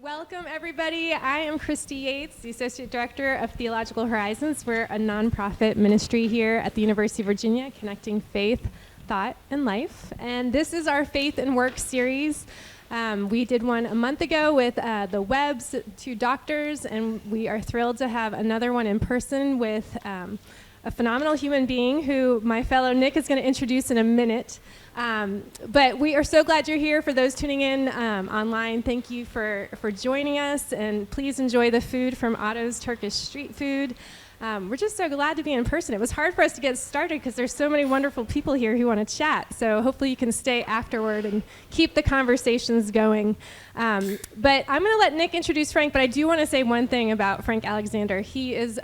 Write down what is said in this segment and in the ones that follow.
Welcome, everybody. I am Christy Yates, the Associate Director of Theological Horizons. We're a nonprofit ministry here at the University of Virginia, connecting faith, thought, and life. And this is our Faith and Work series. We did one a month ago with the Webbs, two doctors, and we are thrilled to have another one in person with a phenomenal human being who my fellow Nick is going to introduce in a minute. But we are so glad you're here. For those tuning in online, thank you for joining us, and please enjoy the food from Otto's Turkish Street Food. We're just so glad to be in person. It was hard for us to get started because there's so many wonderful people here who want to chat. So hopefully you can stay afterward and keep the conversations going. But I'm going to let Nick introduce Frank, but I do want to say one thing about Frank Alexander. He is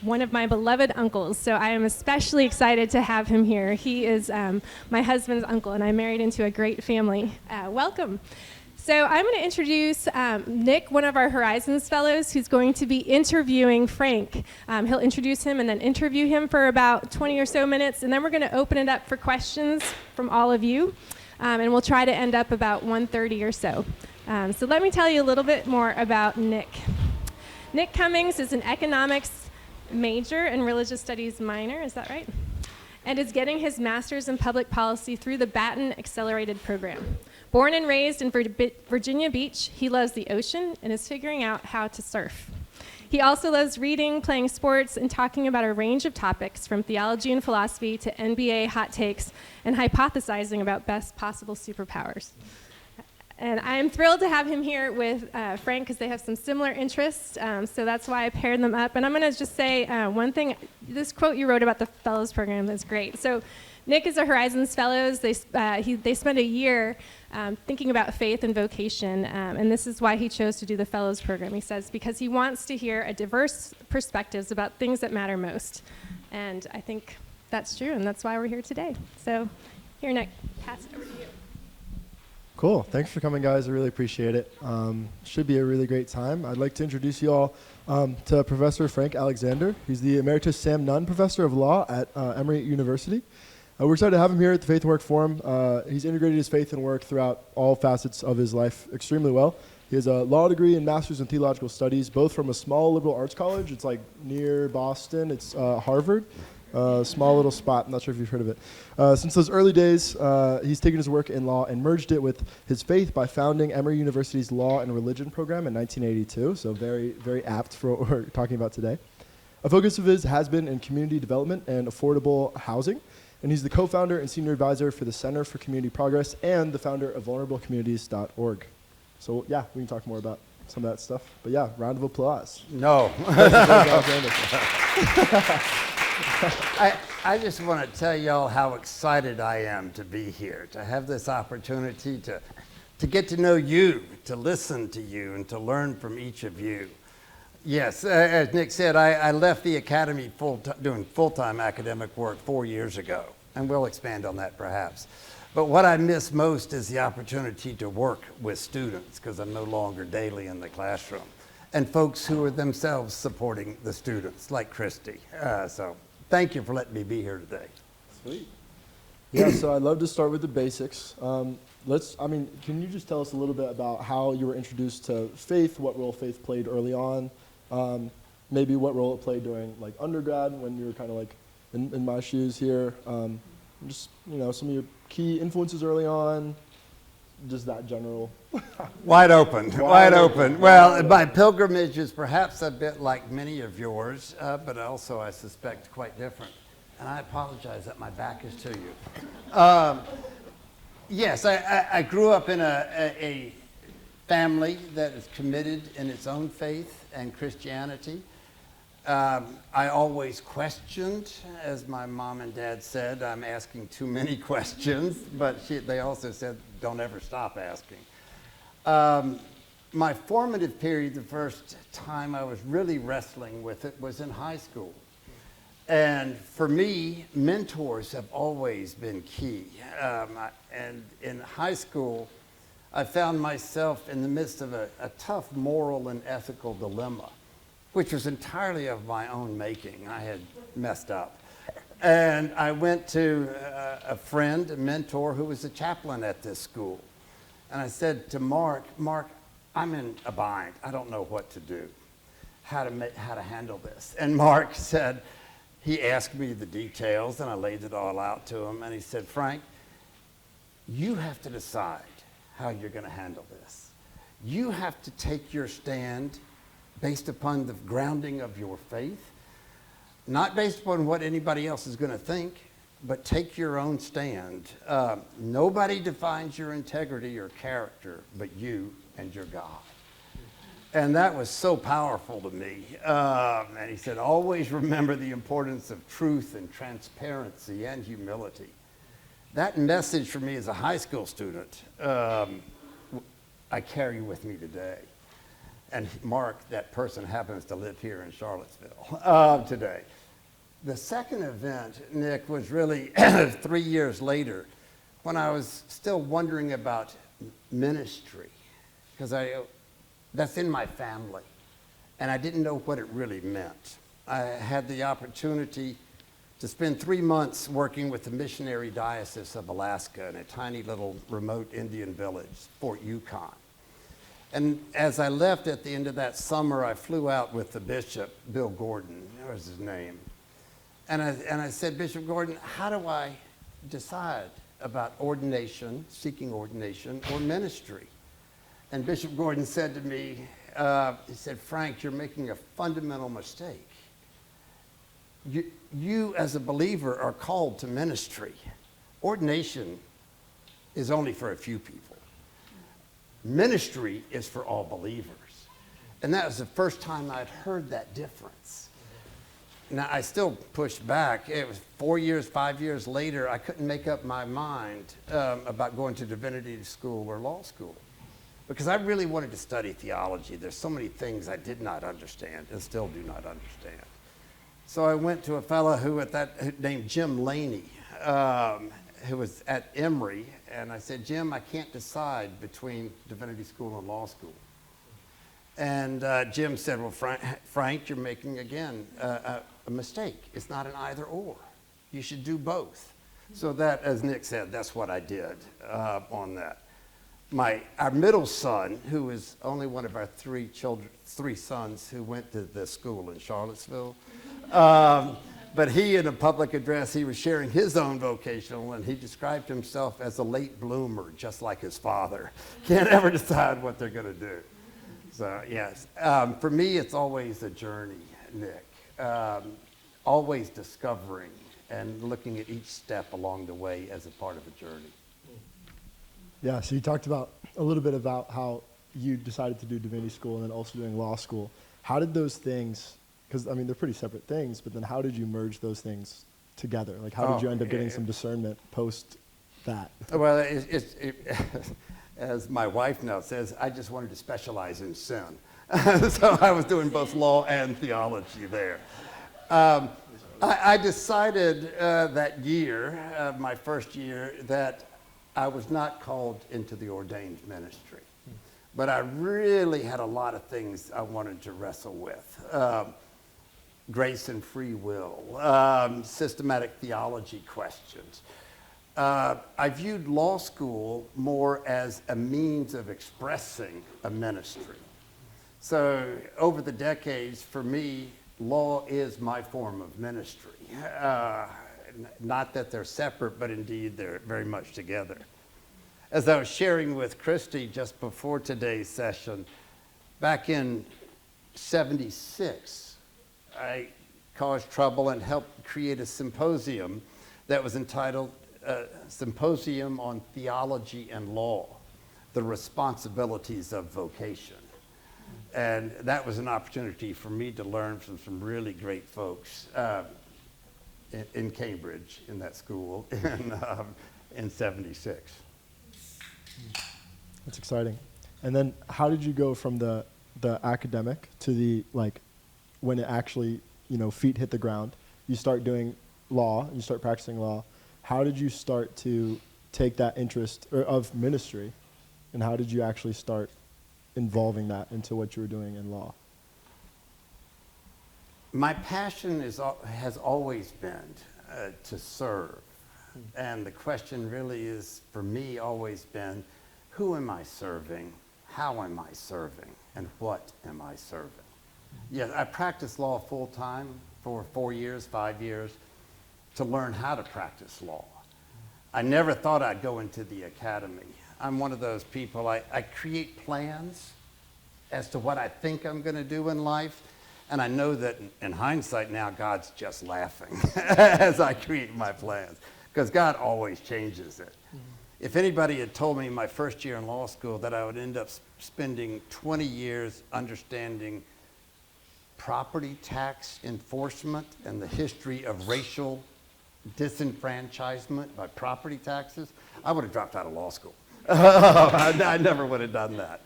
one of my beloved uncles, so I am especially excited to have him here. He is my husband's uncle, and I married into a great family. Welcome. So I'm going to introduce Nick, one of our Horizons Fellows, who's going to be interviewing Frank. He'll introduce him and then interview him for about 20 or so minutes, and then we're going to open it up for questions from all of you, and we'll try to end up about 1:30 or so. So let me tell you a little bit more about Nick. Nick Cummings is an economics major and religious studies minor, is that right? And is getting his master's in public policy through the Batten Accelerated Program. Born and raised in Virginia Beach, he loves the ocean and is figuring out how to surf. He also loves reading, playing sports, and talking about a range of topics from theology and philosophy to NBA hot takes and hypothesizing about best possible superpowers. And I am thrilled to have him here with Frank because they have some similar interests, so that's why I paired them up. And I'm going to just say one thing. This quote you wrote about the Fellows Program is great. So Nick is a Horizons Fellows. They spend a year thinking about faith and vocation, and this is why he chose to do the Fellows Program. He says, because he wants to hear a diverse perspectives about things that matter most. And I think that's true, and that's why we're here today. So here, Nick, pass it over to you. Cool. Thanks for coming, guys. I really appreciate it. Should be a really great time. I'd like to introduce you all to Professor Frank Alexander. He's the Emeritus Sam Nunn Professor of Law at Emory University. We're excited to have him here at the Faith and Work Forum. He's integrated his faith and work throughout all facets of his life extremely well. He has a law degree and master's in theological studies, both from a small liberal arts college. It's like near Boston. It's Harvard. Small little spot. I'm not sure if you've heard of it. Since those early days, he's taken his work in law and merged it with his faith by founding Emory University's Law and Religion program in 1982. So very, very apt for what we're talking about today. A focus of his has been in community development and affordable housing. And he's the co-founder and senior advisor for the Center for Community Progress and the founder of vulnerablecommunities.org. So yeah, we can talk more about some of that stuff. But yeah, round of applause. No. I just want to tell y'all how excited I am to be here, to have this opportunity to get to know you, to listen to you, and to learn from each of you. Yes, as Nick said, I left the academy doing full-time academic work 4 years ago, and we'll expand on that perhaps. But what I miss most is the opportunity to work with students, because I'm no longer daily in the classroom, and folks who are themselves supporting the students, like Christy. So thank you for letting me be here today. Sweet. Yeah, so I'd love to start with the basics. Can you just tell us a little bit about how you were introduced to faith, what role faith played early on, maybe what role it played during like undergrad when you were kind of like in my shoes here, just, some of your key influences early on, just that general. Wide open. Well, my pilgrimage is perhaps a bit like many of yours, but also I suspect quite different. And I apologize that my back is to you. Yes, I grew up in a family that is committed in its own faith and Christianity. I always questioned, as my mom and dad said, I'm asking too many questions, but they also said, don't ever stop asking. My formative period, the first time I was really wrestling with it, was in high school. And for me, mentors have always been key. And in high school, I found myself in the midst of a tough moral and ethical dilemma, which was entirely of my own making. I had messed up. And I went to a friend, a mentor, who was a chaplain at this school. And I said to Mark, I'm in a bind. I don't know what to do, how to handle this. And Mark said, he asked me the details, and I laid it all out to him, and he said, Frank, you have to decide how you're going to handle this. You have to take your stand based upon the grounding of your faith, not based upon what anybody else is going to think, but take your own stand. Nobody defines your integrity or character but you and your God. And that was so powerful to me. And he said, always remember the importance of truth and transparency and humility. That message for me as a high school student, I carry with me today. And Mark, that person, happens to live here in Charlottesville today. The second event, Nick, was really 3 years later when I was still wondering about ministry, because that's in my family, and I didn't know what it really meant. I had the opportunity to spend 3 months working with the missionary diocese of Alaska in a tiny little remote Indian village, Fort Yukon. And as I left at the end of that summer, I flew out with the bishop, Bill Gordon, that was his name. And I said, Bishop Gordon, how do I decide about ordination, seeking ordination, or ministry? And Bishop Gordon said to me, he said, Frank, you're making a fundamental mistake. You as a believer are called to ministry. Ordination is only for a few people. Ministry is for all believers. And that was the first time I'd heard that difference. Now, I still pushed back. It was 4 years, 5 years later, I couldn't make up my mind about going to divinity school or law school, because I really wanted to study theology. There's so many things I did not understand and still do not understand. So I went to a fellow named Jim Laney, who was at Emory, and I said, Jim, I can't decide between divinity school and law school. And Jim said, well, Frank, you're making, again, a mistake. It's not an either or. You should do both. So that, as Nick said, that's what I did on that. Our middle son, who is only one of our three sons who went to this school in Charlottesville, but he, in a public address, he was sharing his own vocational, and he described himself as a late bloomer, just like his father. Can't ever decide what they're going to do. So, yes. For me, it's always a journey, Nick. Always discovering and looking at each step along the way as a part of a journey. Yeah, so you talked about a little bit about how you decided to do divinity school and then also doing law school. How did those things, because, I mean, they're pretty separate things, but then how did you merge those things together? Like, how did you end up getting some discernment post that? Well, as my wife now says, I just wanted to specialize in sin. So I was doing both law and theology there. I decided that year, my first year, that I was not called into the ordained ministry. But I really had a lot of things I wanted to wrestle with. Grace and free will, systematic theology questions. I viewed law school more as a means of expressing a ministry. So over the decades, for me, law is my form of ministry. Not that they're separate, but indeed they're very much together. As I was sharing with Christy just before today's session, back in '76, I caused trouble and helped create a symposium that was entitled Symposium on Theology and Law, the Responsibilities of Vocation. And that was an opportunity for me to learn from some really great folks in Cambridge, in that school, in '76. That's exciting. And then how did you go from the academic to the, like, when it actually, feet hit the ground, you start doing law, you start practicing law. How did you start to take that interest of ministry, and how did you actually start involving that into what you were doing in law? My passion has always been to serve. And the question really is, for me, always been, who am I serving? how am I serving and what am I serving? Yeah, I practiced law full time for 4 years, 5 years to learn how to practice law. I never thought I'd go into the academy. I'm one of those people, I create plans as to what I think I'm going to do in life, and I know that in hindsight now, God's just laughing as I create my plans, because God always changes it. If anybody had told me my first year in law school that I would end up spending 20 years understanding property tax enforcement and the history of racial disenfranchisement by property taxes, I would have dropped out of law school. I never would have done that.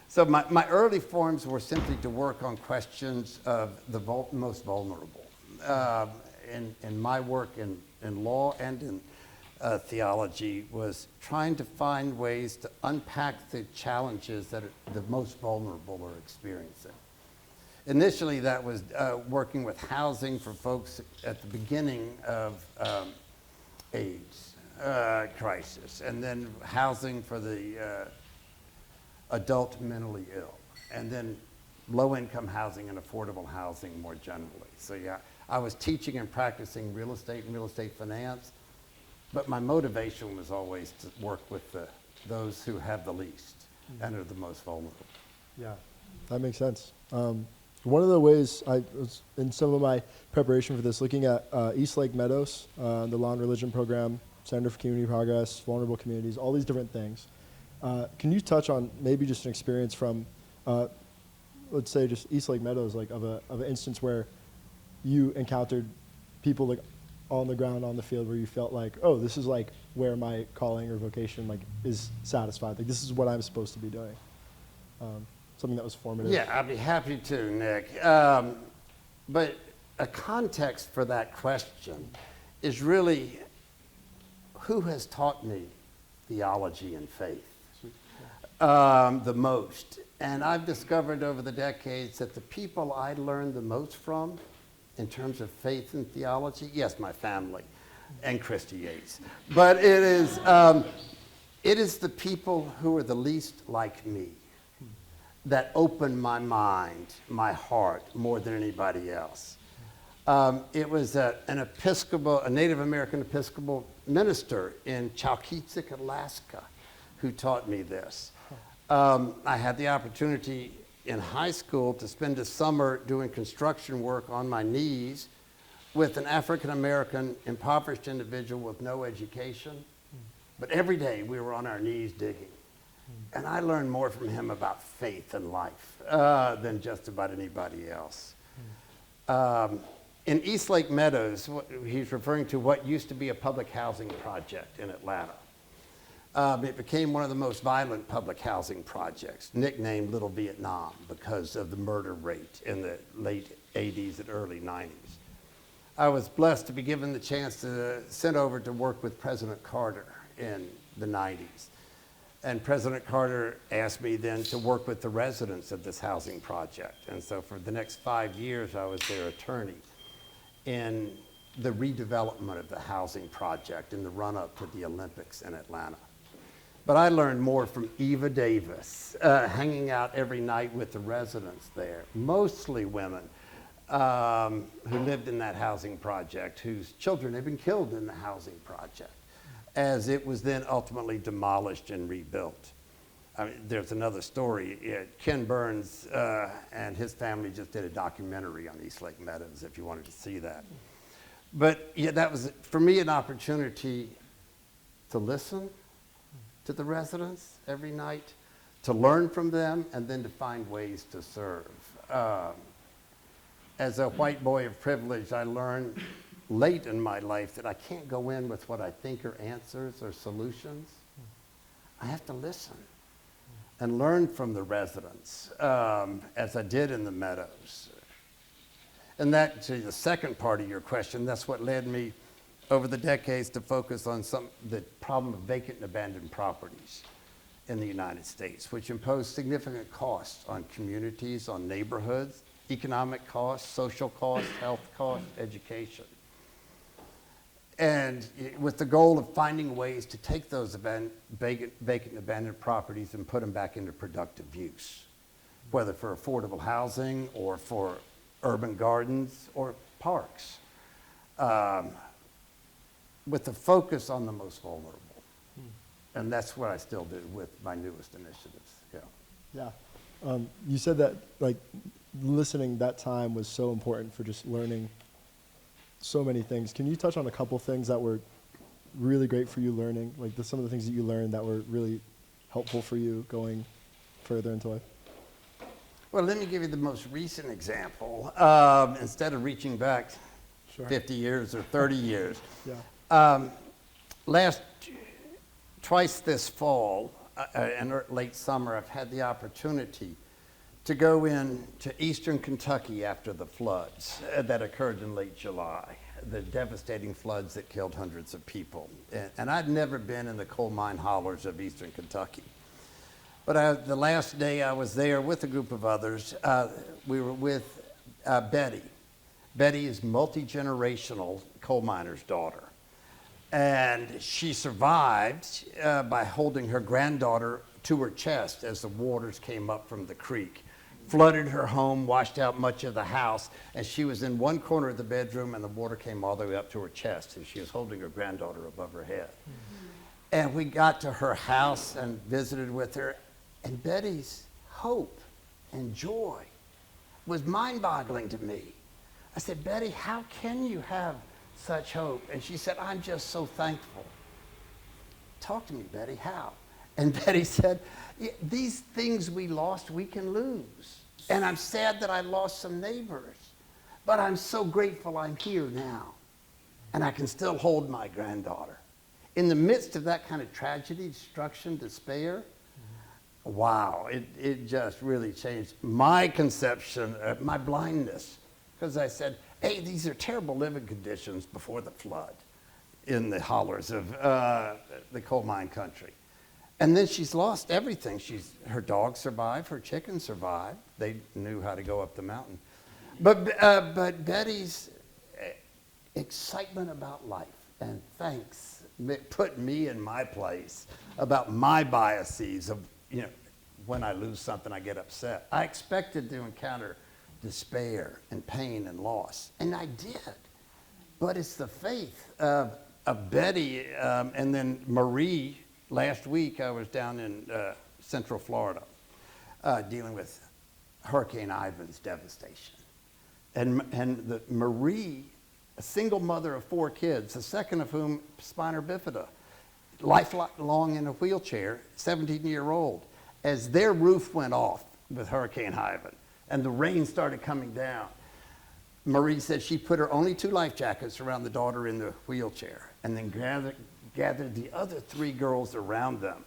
So my early forms were simply to work on questions of the most vulnerable. In my work in law and in theology was trying to find ways to unpack the challenges that the most vulnerable are experiencing. Initially, that was working with housing for folks at the beginning of AIDS crisis, and then housing for the adult mentally ill, and then low-income housing and affordable housing more generally. So yeah, I was teaching and practicing real estate and real estate finance, but my motivation was always to work with those who have the least and are the most vulnerable. Yeah, that makes sense. One of the ways I was in some of my preparation for this, looking at East Lake Meadows, the Law and Religion Program, Center for Community Progress, vulnerable communities, all these different things. Can you touch on maybe just an experience from, let's say, just East Lake Meadows, like of an instance where you encountered people like on the ground, on the field, where you felt like, oh, this is like where my calling or vocation like is satisfied. Like this is what I'm supposed to be doing. Something that was formative. Yeah, I'd be happy to, Nick. But a context for that question is really, who has taught me theology and faith the most? And I've discovered over the decades that the people I learned the most from in terms of faith and theology, yes, my family and Christy Yates, but it is the people who are the least like me that opened my mind, my heart, more than anybody else. It was a Native American Episcopal minister in Chalkitsik, Alaska, who taught me this. I had the opportunity in high school to spend a summer doing construction work on my knees with an African American impoverished individual with no education. But every day we were on our knees digging. And I learned more from him about faith and life than just about anybody else. In East Lake Meadows, he's referring to what used to be a public housing project in Atlanta. It became one of the most violent public housing projects, nicknamed Little Vietnam because of the murder rate in the late 80s and early 90s. I was blessed to be given the chance to send over to work with President Carter in the 90s. And President Carter asked me then to work with the residents of this housing project. And so for the next 5 years, I was their attorney in the redevelopment of the housing project in the run-up to the Olympics in Atlanta. But I learned more from Eva Davis, hanging out every night with the residents there, mostly women who lived in that housing project, whose children had been killed in the housing project, as it was then ultimately demolished and rebuilt. I mean, there's another story. Ken Burns and his family just did a documentary on East Lake Meadows, if you wanted to see that. But yeah, that was, for me, an opportunity to listen to the residents every night, to learn from them, and then to find ways to serve. As a white boy of privilege, I learned late in my life that I can't go in with what I think are answers or solutions. I have to listen and learn from the residents, as I did in the Meadows. And that, to the second part of your question, that's what led me over the decades to focus on the problem of vacant and abandoned properties in the United States, which impose significant costs on communities, on neighborhoods, economic costs, social costs, health costs, education. and with the goal of finding ways to take those vacant abandoned properties and put them back into productive use, whether for affordable housing or for urban gardens or parks, with the focus on the most vulnerable. And that's what I still do with my newest initiatives. Yeah. Yeah. You said that like listening that time was so important for just learning so many things. Can you touch on a couple things that were really great for you learning, like some of the things that you learned that were really helpful for you going further into life? Well, let me give you the most recent example. Instead of reaching back 50 years or 30 years. Yeah. Twice this fall and late summer, I've had the opportunity to go into eastern Kentucky after the floods that occurred in late July, the devastating floods that killed hundreds of people. And I'd never been in the coal mine hollers of eastern Kentucky. But the last day I was there with a group of others, we were with Betty. Betty is multi-generational coal miner's daughter. And she survived by holding her granddaughter to her chest as the waters came up from the creek, flooded her home, washed out much of the house, and she was in one corner of the bedroom and the water came all the way up to her chest and she was holding her granddaughter above her head. Mm-hmm. And we got to her house and visited with her, and Betty's hope and joy was mind-boggling to me. I said, Betty, how can you have such hope? And she said, I'm just so thankful. Talk to me, Betty, how? And Betty said, these things we lost, we can lose. And I'm sad that I lost some neighbors, but I'm so grateful I'm here now. And I can still hold my granddaughter. In the midst of that kind of tragedy, destruction, despair, wow, it just really changed my conception, my blindness. Because I said, hey, these are terrible living conditions before the flood in the hollers of the coal mine country. And then she's lost everything. Her dog survived, her chicken survived. They knew how to go up the mountain. But Betty's excitement about life and thanks put me in my place about my biases of, when I lose something, I get upset. I expected to encounter despair and pain and loss, and I did. But it's the faith of Betty, and then Marie. Last week I was down in Central Florida dealing with Hurricane Ivan's devastation. And Marie, a single mother of 4 kids, the second of whom spina bifida, lifelong in a wheelchair, 17-year-old, as their roof went off with Hurricane Ivan and the rain started coming down, Marie said she put her only 2 life jackets around the daughter in the wheelchair and then gathered the other 3 girls around them,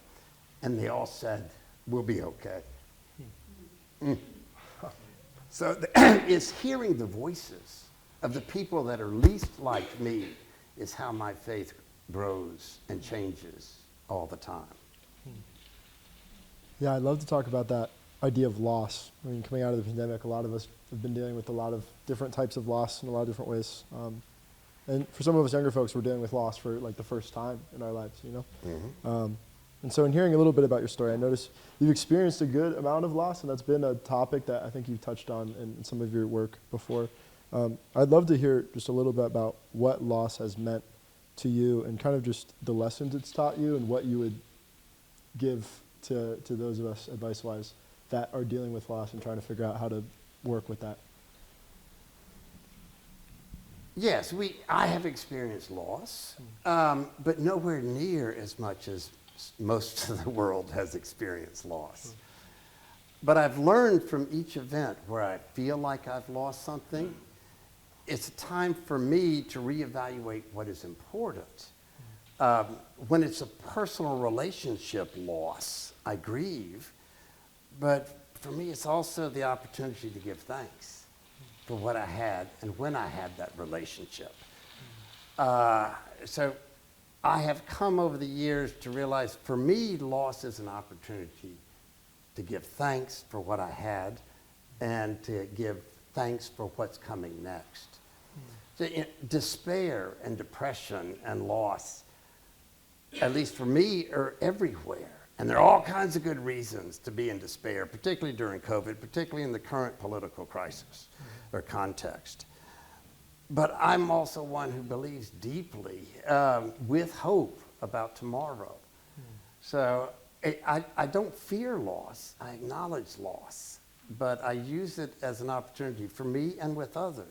and they all said, we'll be okay. So it's hearing the voices of the people that are least like me is how my faith grows and changes all the time. Yeah, I'd love to talk about that idea of loss. I mean, coming out of the pandemic, a lot of us have been dealing with a lot of different types of loss in a lot of different ways. And for some of us younger folks, we're dealing with loss for like the first time in our lives, Mm-hmm. And so in hearing a little bit about your story, I noticed you've experienced a good amount of loss, and that's been a topic that I think you've touched on in some of your work before. I'd love to hear just a little bit about what loss has meant to you and kind of just the lessons it's taught you and what you would give to those of us advice-wise that are dealing with loss and trying to figure out how to work with that. Yes, I have experienced loss, but nowhere near as much as most of the world has experienced loss. But I've learned from each event where I feel like I've lost something, it's a time for me to reevaluate what is important. When it's a personal relationship loss, I grieve, but for me it's also the opportunity to give thanks for what I had and when I had that relationship. So I have come over the years to realize for me, loss is an opportunity to give thanks for what I had and to give thanks for what's coming next. So, despair and depression and loss, at least for me, are everywhere. And there are all kinds of good reasons to be in despair, particularly during COVID, particularly in the current political crisis or context. But I'm also one who believes deeply with hope about tomorrow. So I don't fear loss. I acknowledge loss. But I use it as an opportunity for me and with others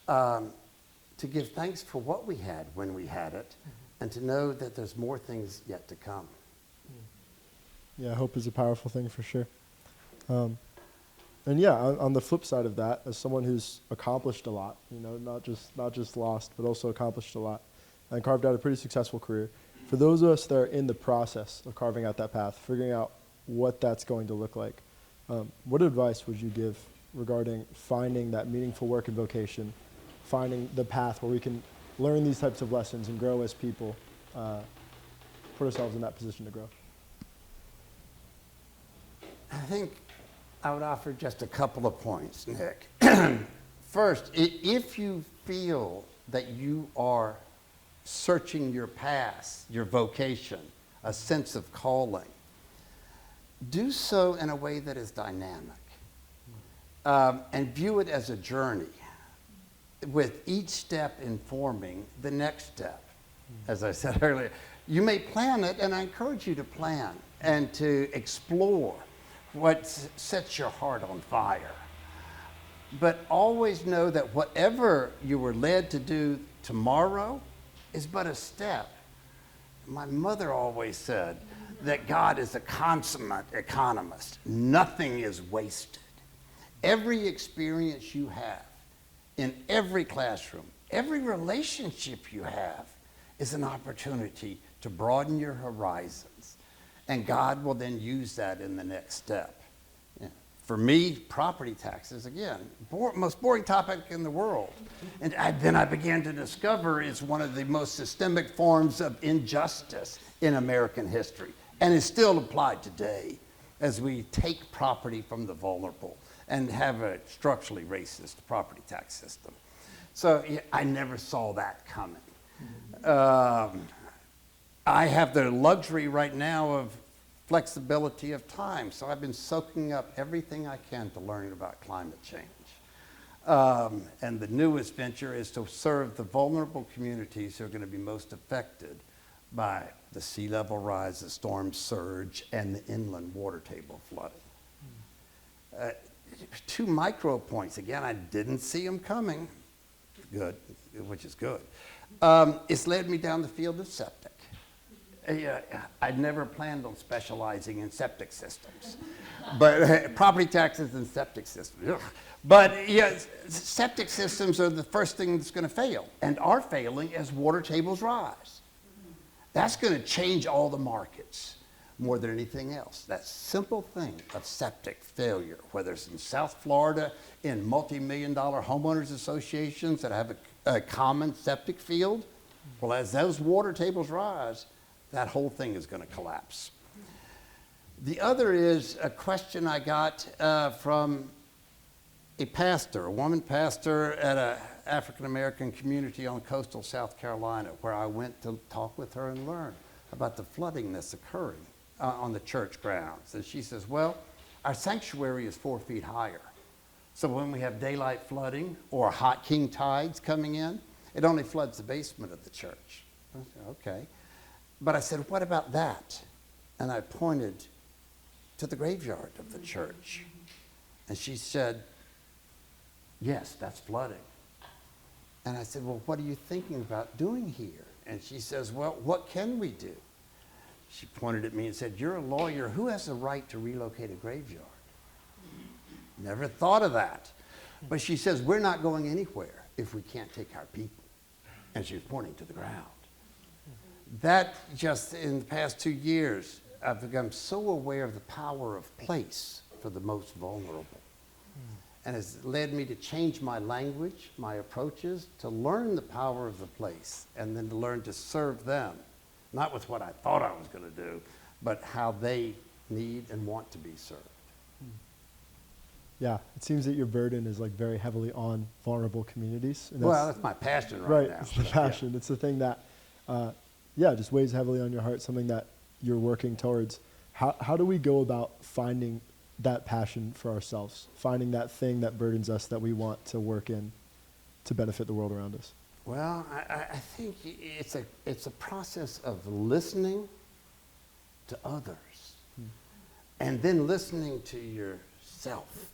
to give thanks for what we had when we had it, and to know that there's more things yet to come. Yeah, hope is a powerful thing for sure. And yeah, on the flip side of that, as someone who's accomplished a lot, not just lost, but also accomplished a lot, and carved out a pretty successful career. For those of us that are in the process of carving out that path, figuring out what that's going to look like, what advice would you give regarding finding that meaningful work and vocation, finding the path where we can learn these types of lessons and grow as people, put ourselves in that position to grow? I think I would offer just a couple of points, Nick. First, if you feel that you are searching your past, your vocation, a sense of calling, do so in a way that is dynamic, and view it as a journey, with each step informing the next step. As I said earlier, you may plan it, and I encourage you to plan and to explore what sets your heart on fire. But always know that whatever you were led to do tomorrow is but a step. My mother always said that God is a consummate economist. Nothing is wasted. Every experience you have in every classroom, every relationship you have is an opportunity to broaden your horizons. And God will then use that in the next step. For me, property taxes, again, most boring topic in the world. And then I began to discover it's one of the most systemic forms of injustice in American history, and is still applied today as we take property from the vulnerable and have a structurally racist property tax system. So I never saw that coming. I have the luxury right now of flexibility of time, so I've been soaking up everything I can to learn about climate change. And the newest venture is to serve the vulnerable communities who are going to be most affected by the sea level rise, the storm surge, and the inland water table flooding. 2 micro points. Again, I didn't see them coming. Good, which is good. It's led me down the field of septic. I'd never planned on specializing in septic systems, but property taxes and septic systems. Ugh. But yeah, septic systems are the first thing that's going to fail, and are failing as water tables rise. That's going to change all the markets more than anything else. That simple thing of septic failure, whether it's in South Florida, in multi-million-dollar homeowners associations that have a common septic field, well, as those water tables rise, that whole thing is going to collapse. The other is a question I got from a pastor, a woman pastor at an African-American community on coastal South Carolina, where I went to talk with her and learn about the flooding that's occurring on the church grounds. And she says, well, our sanctuary is 4 feet higher. So when we have daylight flooding or hot king tides coming in, it only floods the basement of the church. I said, okay. But I said, what about that? And I pointed to the graveyard of the church. And she said, yes, that's flooding. And I said, well, what are you thinking about doing here? And she says, well, what can we do? She pointed at me and said, you're a lawyer. Who has the right to relocate a graveyard? Never thought of that. But she says, we're not going anywhere if we can't take our people. And she was pointing to the ground. That just in the past 2 years, I've become so aware of the power of place for the most vulnerable. And it's led me to change my language, my approaches, to learn the power of the place, and then to learn to serve them, not with what I thought I was going to do, but how they need and want to be served. Yeah, it seems that your burden is like very heavily on vulnerable communities. And Well, that's my passion right. now. It's the Yeah. passion. It's the thing that, just weighs heavily on your heart. Something that you're working towards. How do we go about finding that passion for ourselves? Finding that thing that burdens us that we want to work in to benefit the world around us. Well, I think it's a process of listening to others and then listening to yourself.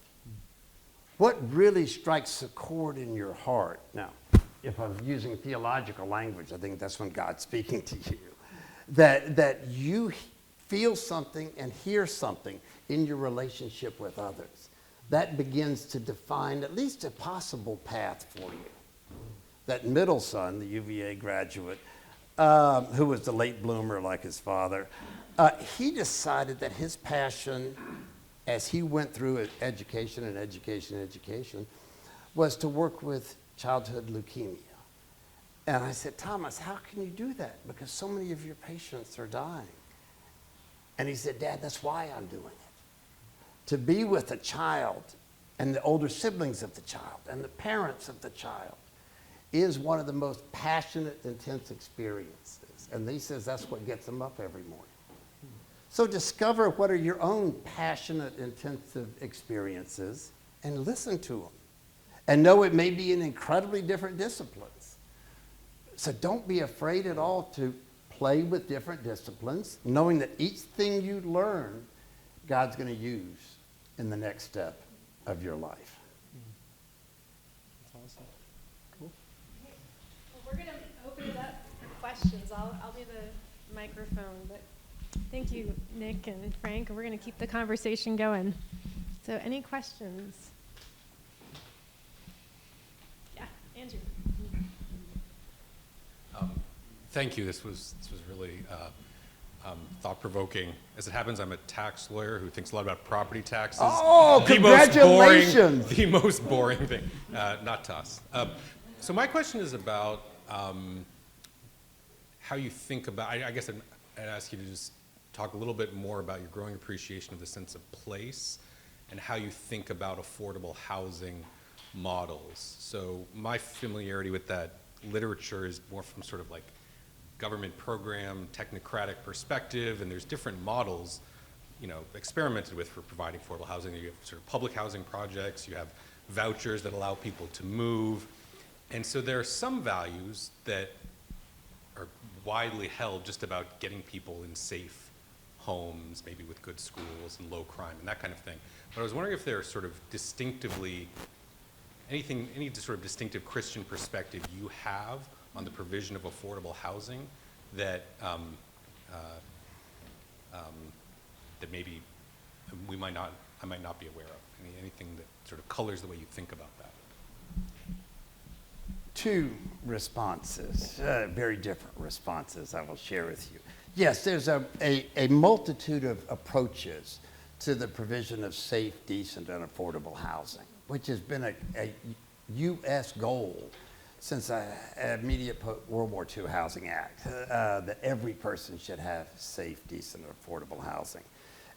What really strikes a chord in your heart? Now, if I'm using theological language, I think that's when God's speaking to you. That you feel something and hear something in your relationship with others. That begins to define at least a possible path for you. That middle son, the UVA graduate, who was the late bloomer like his father, he decided that his passion, as he went through education, was to work with childhood leukemia. And I said, Thomas, how can you do that? Because so many of your patients are dying. And he said, Dad, that's why I'm doing it. To be with a child and the older siblings of the child and the parents of the child is one of the most passionate, intense experiences. And he says that's what gets them up every morning. So discover what are your own passionate, intensive experiences and listen to them. And know it may be in incredibly different disciplines. So don't be afraid at all to play with different disciplines, knowing that each thing you learn, God's going to use in the next step of your life. That's awesome. Cool. Well, we're going to open it up for questions. I'll be the microphone, but thank you, Nick and Frank. We're going to keep the conversation going. So any questions? Yeah, Andrew. Thank you. This was really thought-provoking. As it happens, I'm a tax lawyer who thinks a lot about property taxes. Oh, congratulations! The most boring thing, not to us. So my question is about how you think about, I guess I'd ask you to just talk a little bit more about your growing appreciation of the sense of place and how you think about affordable housing models. So my familiarity with that literature is more from sort of like government program, technocratic perspective, and there's different models, experimented with for providing affordable housing. You have sort of public housing projects, you have vouchers that allow people to move. And so there are some values that are widely held just about getting people in safe homes, maybe with good schools and low crime and that kind of thing. But I was wondering if there are sort of distinctively, any sort of distinctive Christian perspective you have on the provision of affordable housing that that maybe I might not be aware of. Anything that sort of colors the way you think about that. Two responses, very different responses I will share with you. Yes, there's a multitude of approaches to the provision of safe, decent, and affordable housing, which has been a U.S. goal since immediate World War II Housing Act, that every person should have safe, decent, and affordable housing.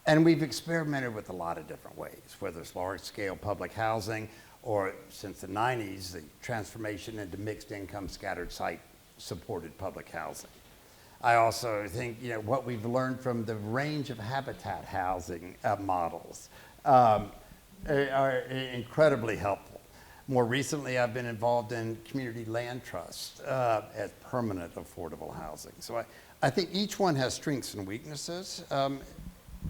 And we've experimented with a lot of different ways, whether it's large-scale public housing or, since the 90s, the transformation into mixed-income, scattered site supported public housing. I also think what we've learned from the range of habitat housing models are incredibly helpful. More recently, I've been involved in community land trusts as permanent affordable housing. So I think each one has strengths and weaknesses.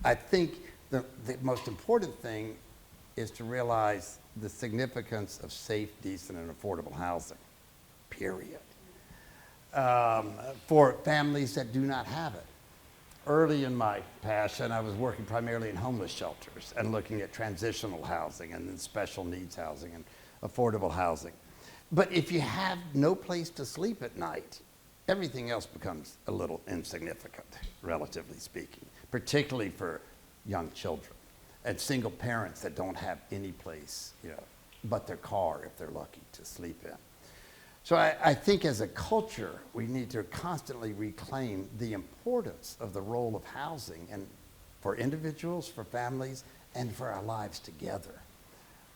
I think the most important thing is to realize the significance of safe, decent, and affordable housing, period. For families that do not have it. Early in my passion, I was working primarily in homeless shelters and looking at transitional housing and then special needs housing and affordable housing. But if you have no place to sleep at night, everything else becomes a little insignificant, relatively speaking, particularly for young children and single parents that don't have any place, but their car, if they're lucky, to sleep in. So I think as a culture, we need to constantly reclaim the importance of the role of housing and for individuals, for families, and for our lives together.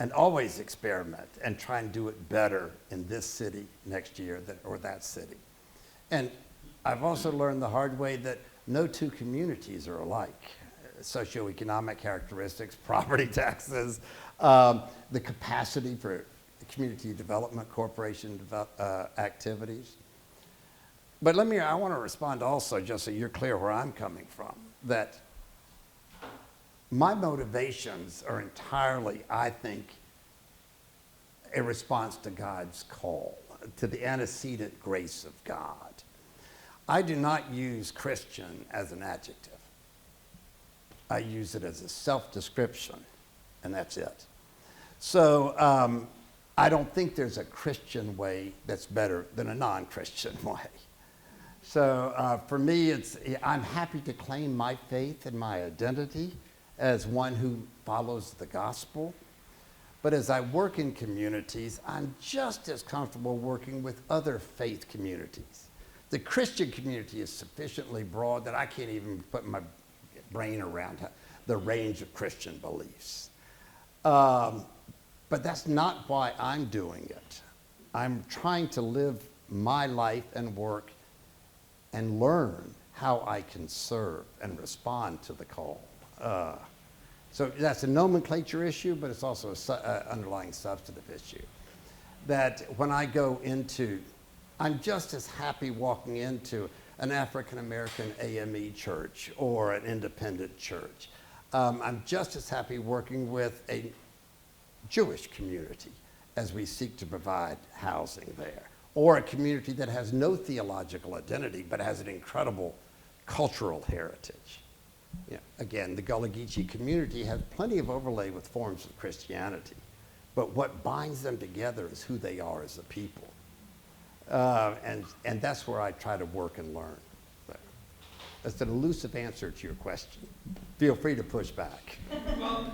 and always experiment and try and do it better in this city next year or that city. And I've also learned the hard way that no two communities are alike. Socioeconomic characteristics, property taxes, the capacity for community development corporation activities. But I want to respond also, just so you're clear where I'm coming from, that my motivations are entirely, I think, a response to God's call, to the antecedent grace of God. I do not use Christian as an adjective. I use it as a self-description, and that's it. So I don't think there's a Christian way that's better than a non-Christian way. So for me, I'm happy to claim my faith and my identity as one who follows the gospel. But as I work in communities, I'm just as comfortable working with other faith communities. The Christian community is sufficiently broad that I can't even put my brain around the range of Christian beliefs. But that's not why I'm doing it. I'm trying to live my life and work and learn how I can serve and respond to the call. So that's a nomenclature issue, but it's also an underlying substantive issue. That when I go into, I'm just as happy walking into an African American AME church or an independent church. I'm just as happy working with a Jewish community as we seek to provide housing there, or a community that has no theological identity but has an incredible cultural heritage. You know, again, the Gullah Geechee community has plenty of overlay with forms of Christianity, but what binds them together is who they are as a people. And that's where I try to work and learn. But that's an elusive answer to your question. Feel free to push back. Well,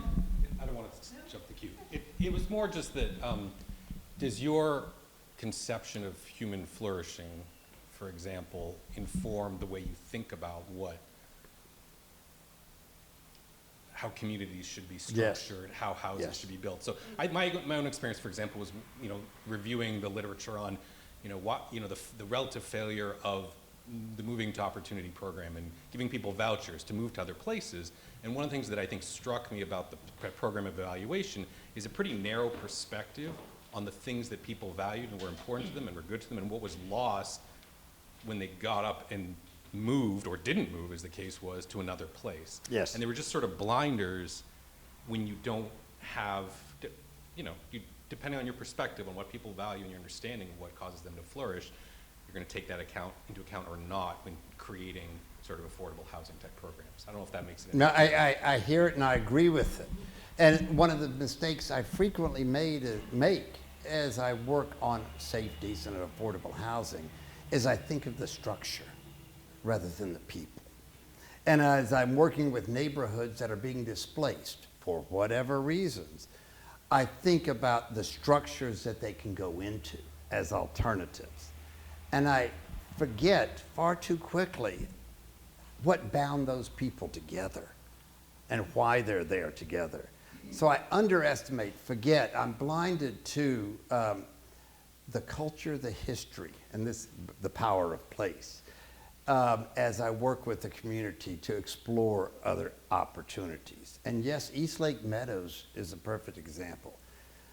I don't want to jump the queue. It was more just that, does your conception of human flourishing, for example, inform the way you think about how communities should be structured, yes, how houses yes, should be built? So my own experience, for example, was reviewing the literature on the relative failure of the Moving to Opportunity program and giving people vouchers to move to other places. And one of the things that I think struck me about the program evaluation is a pretty narrow perspective on the things that people valued and were important to them and were good to them, and what was lost when they got up and moved, or didn't move as the case was, to another place. Yes. And they were just sort of blinders when you don't have, depending on your perspective on what people value and your understanding of what causes them to flourish, you're going to take that into account or not when creating sort of affordable housing type programs. I don't know if that makes sense. No, I hear it and I agree with it. And one of the mistakes I frequently make as I work on safe, decent, and affordable housing is I think of the structure rather than the people. And as I'm working with neighborhoods that are being displaced for whatever reasons, I think about the structures that they can go into as alternatives. And I forget far too quickly what bound those people together and why they're there together. So I forget, I'm blinded to the culture, the history, and the power of place as I work with the community to explore other opportunities. And yes, Eastlake Meadows is a perfect example.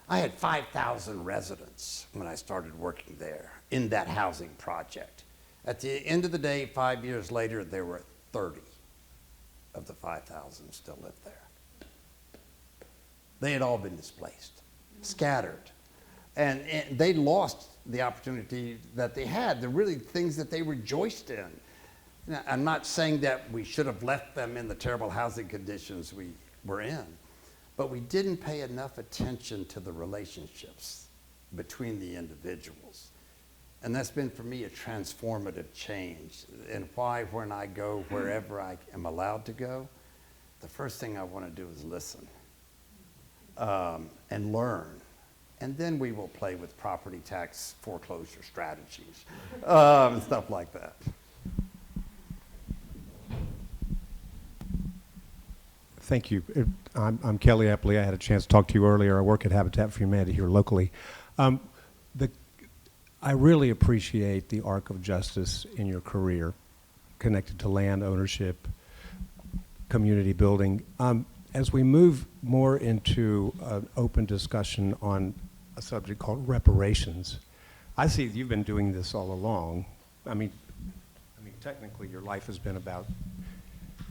I had 5,000 residents when I started working there in that housing project. At the end of the day, 5 years later, there were 30 of the 5,000 still lived there. They had all been displaced, scattered. And they lost the opportunity that they had, the really things that they rejoiced in. Now, I'm not saying that we should have left them in the terrible housing conditions we were in, but we didn't pay enough attention to the relationships between the individuals. And that's been, for me, a transformative change. And why, when I go wherever I am allowed to go, the first thing I want to do is listen and learn. And then we will play with property tax foreclosure strategies and stuff like that. Thank you. I'm Kelly Epley. I had a chance to talk to you earlier. I work at Habitat for Humanity here locally. Um, I really appreciate the arc of justice in your career, connected to land ownership, community building. As we move more into an open discussion on a subject called reparations, I see you've been doing this all along. I mean, technically your life has been about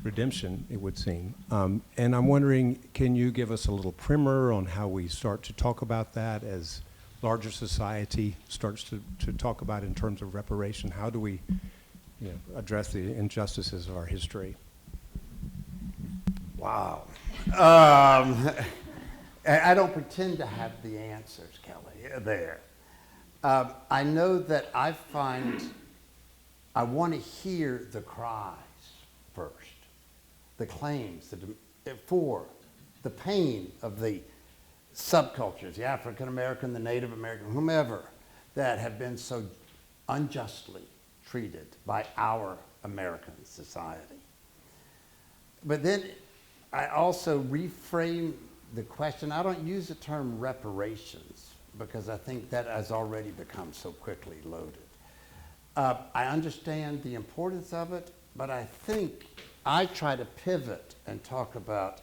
redemption, it would seem. And I'm wondering, can you give us a little primer on how we start to talk about that as larger society starts to talk about in terms of reparation? How do we address the injustices of our history? Wow. I don't pretend to have the answers, Kelly, there. I know that I want to hear the cries first, the claims for the pain of the subcultures, the African American, the Native American, whomever, that have been so unjustly treated by our American society. But then I also reframe the question. I don't use the term reparations because I think that has already become so quickly loaded. I understand the importance of it, but I think I try to pivot and talk about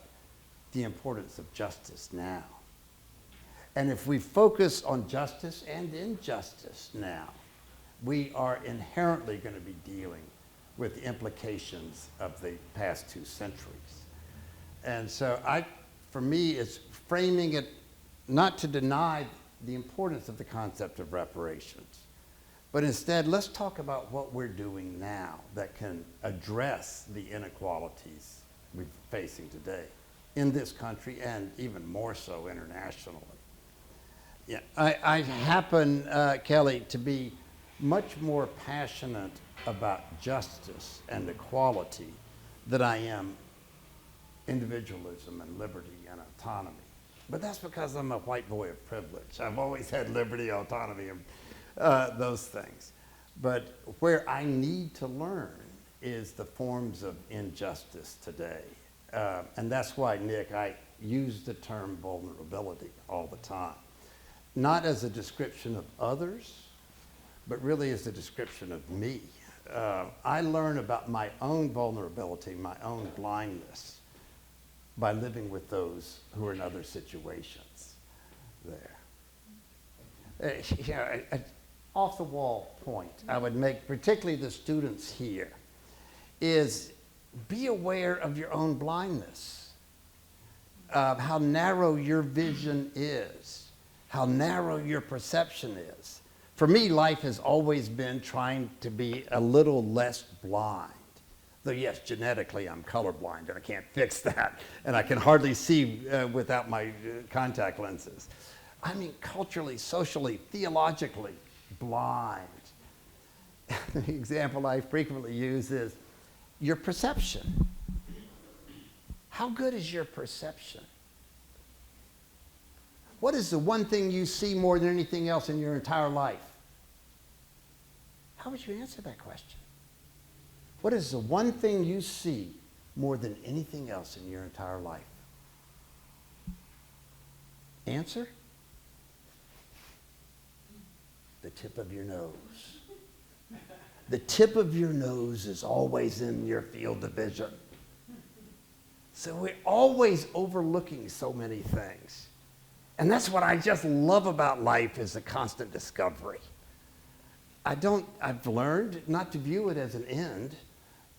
the importance of justice now. And if we focus on justice and injustice now, we are inherently going to be dealing with the implications of the past 2 centuries. And so for me, it's framing it not to deny the importance of the concept of reparations, but instead, let's talk about what we're doing now that can address the inequalities we're facing today in this country and even more so internationally. Yeah, I happen, Kelly, to be much more passionate about justice and equality than I am individualism and liberty and autonomy. But that's because I'm a white boy of privilege. I've always had liberty, autonomy, and those things. But where I need to learn is the forms of injustice today. And that's why, Nick, I use the term vulnerability all the time. Not as a description of others, but really as a description of me. I learn about my own vulnerability, my own blindness, by living with those who are in other situations there. Off the wall point I would make, particularly the students here, is be aware of your own blindness, of how narrow your vision is, how narrow your perception is. For me, life has always been trying to be a little less blind. Though yes, genetically I'm colorblind and I can't fix that, and I can hardly see without my contact lenses. I mean, culturally, socially, theologically blind. The example I frequently use is your perception. How good is your perception? What is the one thing you see more than anything else in your entire life? How would you answer that question? What is the one thing you see more than anything else in your entire life? Answer? The tip of your nose. The tip of your nose is always in your field of vision. So we're always overlooking so many things. And that's what I just love about life, is a constant discovery. I've learned not to view it as an end,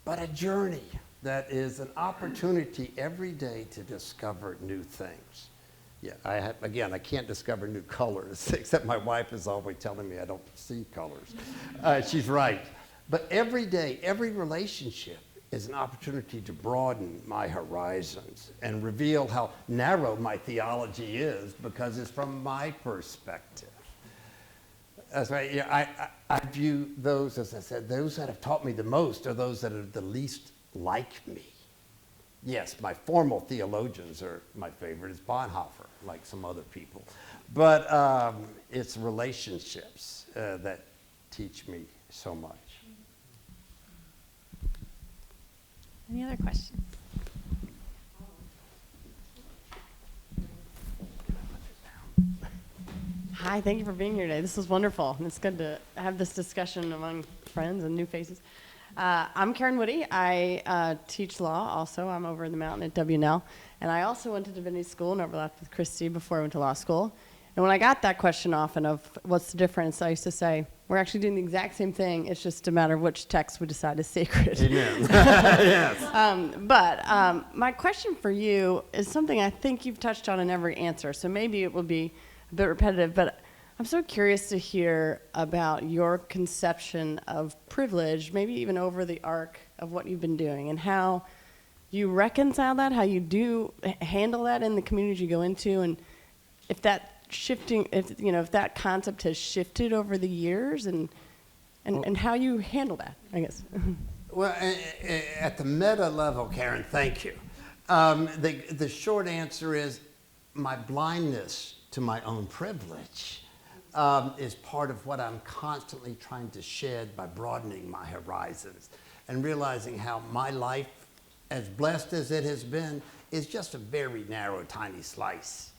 but a journey that is an opportunity every day to discover new things. Yeah, I can't discover new colors, except my wife is always telling me I don't see colors. She's right. But every day, every relationship is an opportunity to broaden my horizons and reveal how narrow my theology is, because it's from my perspective. That's right. Yeah, I view those, as I said, those that have taught me the most are those that are the least like me. Yes, my formal theologians are my favorite. Is Bonhoeffer, like some other people. But it's relationships that teach me so much. Any other questions? Hi, thank you for being here today. This was wonderful. And it's good to have this discussion among friends and new faces. I'm Karen Woody. I teach law also. I'm over in the mountain at WNL. And I also went to divinity school and overlapped with Christy before I went to law school. And when I got that question often of what's the difference, I used to say, we're actually doing the exact same thing. It's just a matter of which text we decide is sacred. Amen. Yes. My question for you is something I think you've touched on in every answer. So maybe it will be a bit repetitive, but I'm so curious to hear about your conception of privilege, maybe even over the arc of what you've been doing, and how you reconcile that, how you do handle that in the communities you go into, and if that shifting, if that concept has shifted over the years, and how you handle that, I guess. Well, at the meta level, Karen, thank you. The short answer is my blindness to my own privilege is part of what I'm constantly trying to shed by broadening my horizons and realizing how my life, as blessed as it has been, is just a very narrow, tiny slice.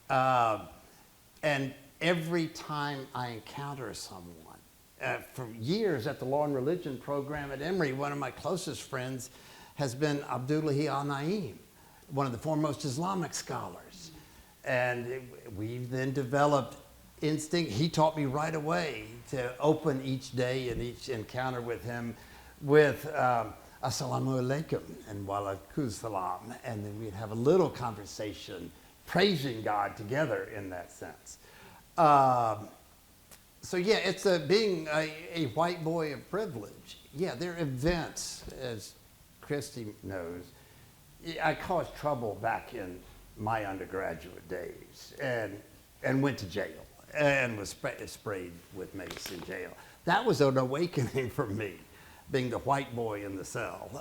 And every time I encounter someone, for years at the Law and Religion program at Emory, one of my closest friends has been Abdullahi al-Naim, one of the foremost Islamic scholars. And we've then developed instinct. He taught me right away to open each day and each encounter with him with Assalamu alaikum and wa alaikum salam. And then we'd have a little conversation praising God together in that sense. So yeah, it's being a white boy of privilege. Yeah, there are events, as Christy knows. I caused trouble back in my undergraduate days and went to jail and was sprayed with mace in jail. That was an awakening for me, being the white boy in the cell.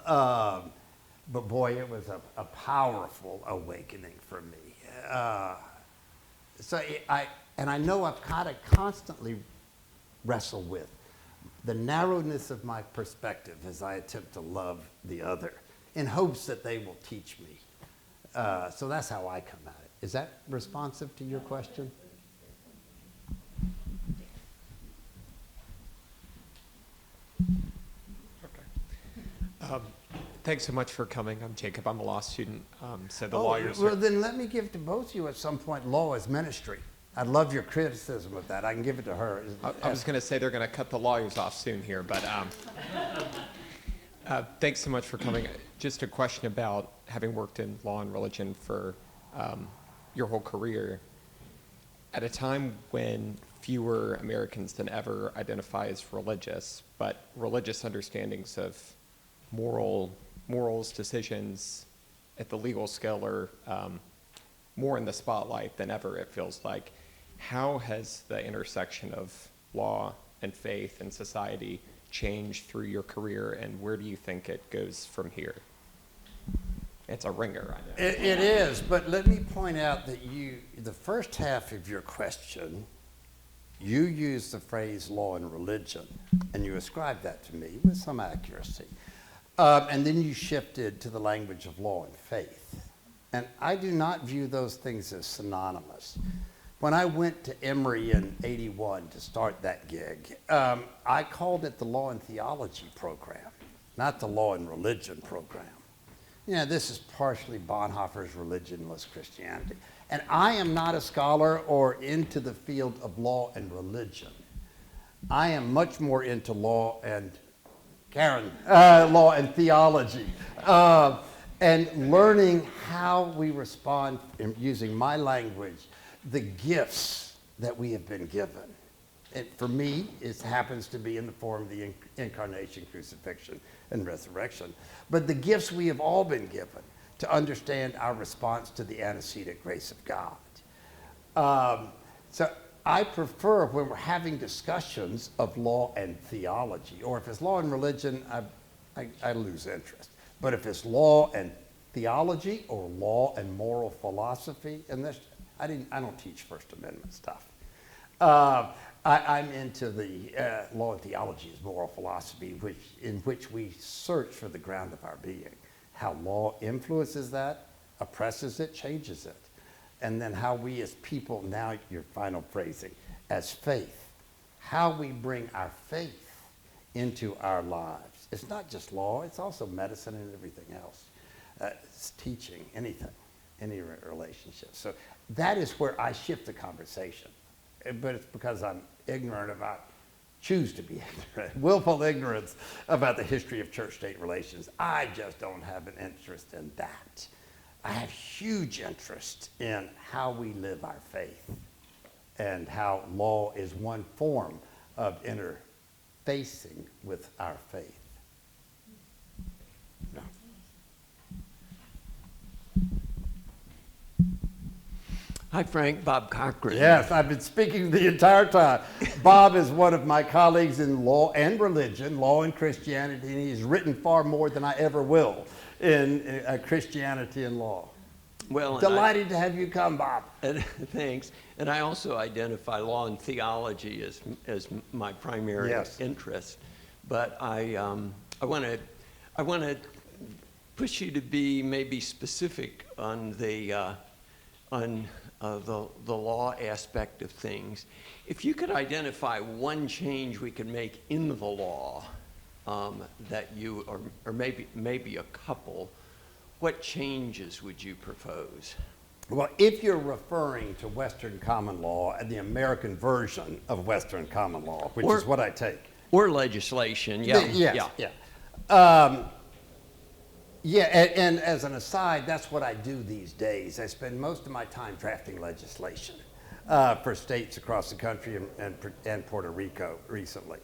But boy, it was a powerful awakening for me. I know I've got to constantly wrestle with the narrowness of my perspective as I attempt to love the other in hopes that they will teach me. So that's how I come at it. Is that responsive to your question? Thanks so much for coming. I'm Jacob. I'm a law student. So the Oh, lawyers. well, then let me give to both of you at some point law as ministry. I'd love your criticism of that. I can give it to her. I was going to say they're going to cut the lawyers off soon here, but thanks so much for coming. Just a question about having worked in law and religion for your whole career. At a time when fewer Americans than ever identify as religious, but religious understandings of morals, decisions at the legal scale are more in the spotlight than ever, it feels like. How has the intersection of law and faith and society changed through your career, and where do you think it goes from here? It's a ringer, I know. It is, but let me point out that the first half of your question, you used the phrase law and religion, and you ascribed that to me with some accuracy. And then you shifted to the language of law and faith. And I do not view those things as synonymous. When I went to Emory in '81 to start that gig, I called it the Law and Theology program, not the Law and Religion program. This is partially Bonhoeffer's religionless Christianity. And I am not a scholar or into the field of law and religion. I am much more into law and law and theology, and learning how we respond using my language, the gifts that we have been given. For me, it happens to be in the form of the incarnation, crucifixion, and resurrection. But the gifts we have all been given to understand our response to the antecedent grace of God. So I prefer when we're having discussions of law and theology, or if it's law and religion, I lose interest. But if it's law and theology or law and moral philosophy, and this, I don't teach First Amendment stuff. I'm into the law and theology as moral philosophy, in which we search for the ground of our being, how law influences that, oppresses it, changes it. and then how we as people, now your final phrasing, as faith, how we bring our faith into our lives. It's not just law, it's also medicine and everything else. It's teaching, anything, any relationship. So that is where I shift the conversation. But it's because I'm ignorant about, choose to be ignorant, willful ignorance about the history of church-state relations. I just don't have an interest in that. I have huge interest in how we live our faith and how law is one form of interfacing with our faith. Yeah. Hi, Frank. Bob Cochran. Yes, I've been speaking the entire time. Bob is one of my colleagues in law and religion, law and Christianity, and he's written far more than I ever will in Christianity and law. Well, Delighted to have you come, Bob. Thanks. And I also identify law and theology as my primary interest. But I want to push you to be maybe specific on the law aspect of things. If you could identify one change we could make in the law that you, or maybe a couple, what changes would you propose? Well, if you're referring to Western common law and the American version of Western common law, which is what I take. Or legislation, yeah. And as an aside, that's what I do these days. I spend most of my time drafting legislation for states across the country and Puerto Rico recently.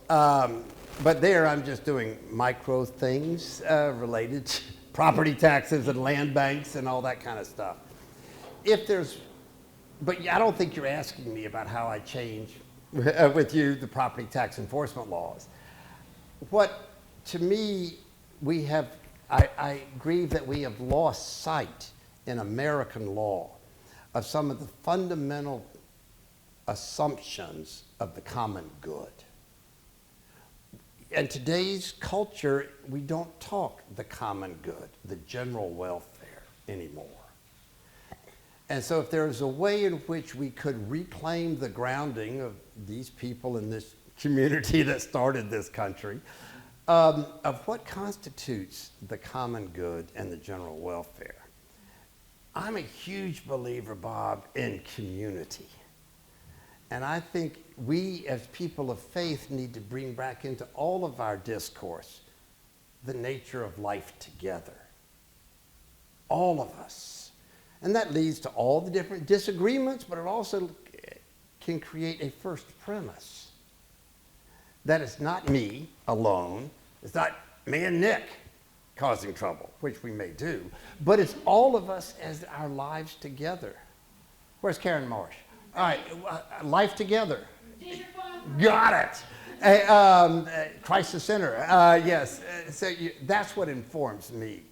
But there I'm just doing micro things related to property taxes and land banks and all that kind of stuff. But I don't think you're asking me about how I change with you the property tax enforcement laws. What, to me, I grieve that we have lost sight in American law of some of the fundamental assumptions of the common good. In today's culture, we don't talk the common good, the general welfare anymore. And so if there's a way in which we could reclaim the grounding of these people in this community that started this country, of what constitutes the common good and the general welfare. I'm a huge believer, Bob, in community. And I think we, as people of faith, need to bring back into all of our discourse the nature of life together. All of us. And that leads to all the different disagreements, but it also can create a first premise. That it's not me alone, it's not me and Nick causing trouble, which we may do, but it's all of us as our lives together. Where's Karen Marsh? All right, life together. Got it. Christ the Center. Yes. So that's what informs me